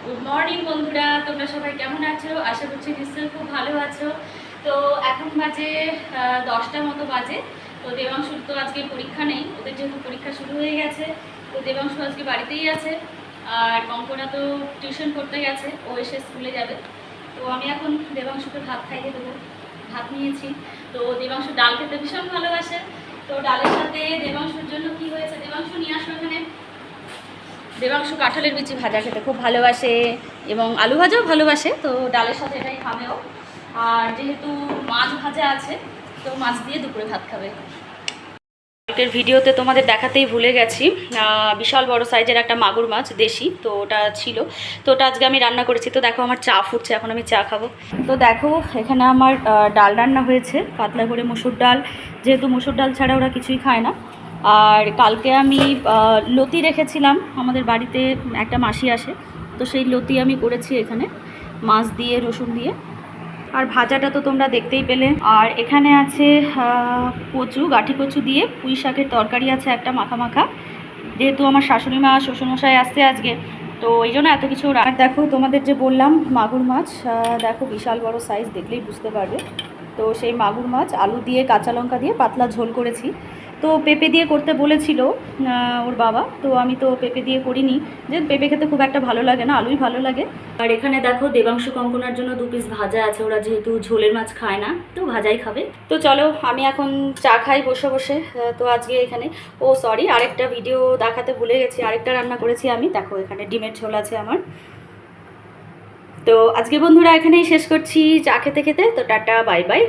Good morning বন্ধুরা, তোমরা সবাই কেমন আছো? আশা করছি নিশ্চয়ই খুব ভালো আছো। তো এখন বাজে 10টার মতো বাজে। তো দেবাংশুর তো আজকে পরীক্ষা নেই, ওদের যেহেতু পরীক্ষা শুরু হয়ে গেছে, তো দেবাংশু আজকে বাড়িতেই আছে। আর কঙ্কনা তো টিউশন করতে গেছে, ও এসে স্কুলে যাবে। তো আমি এখন দেবাংশুকে ভাত খাইয়ে দেবো। ভাত নিয়েছি। তো দেবাংশু ডাল খেতে ভীষণ ভালোবাসে। তো ডালের সাথে দেবাংশুর জন্য কি হয়েছে, দেবাংশু নিয়ে আসলো এখানে। দেবাংশু কাঁঠালের বিচি ভাজা খেতে খুব ভালোবাসে এবং আলু ভাজাও ভালোবাসে, তো ডালের সাথে এটাই খাবেও। আর যেহেতু মাছ ভাজা আছে, তো মাছ দিয়ে দুপুরে ভাত খাবে। কালকের ভিডিওতে তোমাদের দেখাতেই ভুলে গেছি, বিশাল বড় সাইজের একটা মাগুর মাছ দেশি, তো ওটা ছিল। তো ওটা আজকে আমি রান্না করেছি। তো দেখো আমার চা ফুটছে, এখন আমি চা খাবো। তো দেখো এখানে আমার ডাল রান্না হয়েছে, পাতলা করে মুসুর ডাল, যেহেতু মুসুর ডাল ছাড়া ওরা কিছুই খায় না। আর কালকে আমি লতি রেখেছিলাম, আমাদের বাড়িতে একটা মাসি আসে, তো সেই লতি আমি করেছি এখানে মাছ দিয়ে রসুন দিয়ে। আর ভাজাটা তো তোমরা দেখতেই পেলে। আর এখানে আছে কচু, গাঠি কচু দিয়ে পুঁই শাকের তরকারি আছে একটা মাখা মাখা, যেহেতু আমার শাশুড়ি মা শ্বশুরমশাই আসছে আজকে, তো এই জন্য এত কিছু। আর দেখো তোমাদের যে বললাম মাগুর মাছ, দেখো বিশাল বড় সাইজ, দেখলেই বুঝতে পারবে। তো সেই মাগুর মাছ আলু দিয়ে কাঁচা লঙ্কা দিয়ে পাতলা ঝোল করেছি। তো পেঁপে দিয়ে করতে বলেছিল ওর বাবা, তো আমি তো পেঁপে দিয়ে করিনি, যে পেঁপে খেতে খুব একটা ভালো লাগে না, আলুই ভালো লাগে। আর এখানে দেখো দেবাংশু কঙ্কনার জন্য 2 পিস ভাজা আছে, ওরা যেহেতু ঝোলের মাছ খায় না, তো ভাজাই খাবে। তো চলো আমি এখন চা খাই বসে বসে। তো আজকে এখানে, ও সরি, আরেকটা ভিডিও দেখাতে ভুলে গেছি, আরেকটা রান্না করেছি আমি। দেখো এখানে ডিমের ঝোল আছে আমার। তো আজকে বন্ধুরা এখানেই শেষ করছি চা খেতে খেতে। তো টাটা, বাই বাই।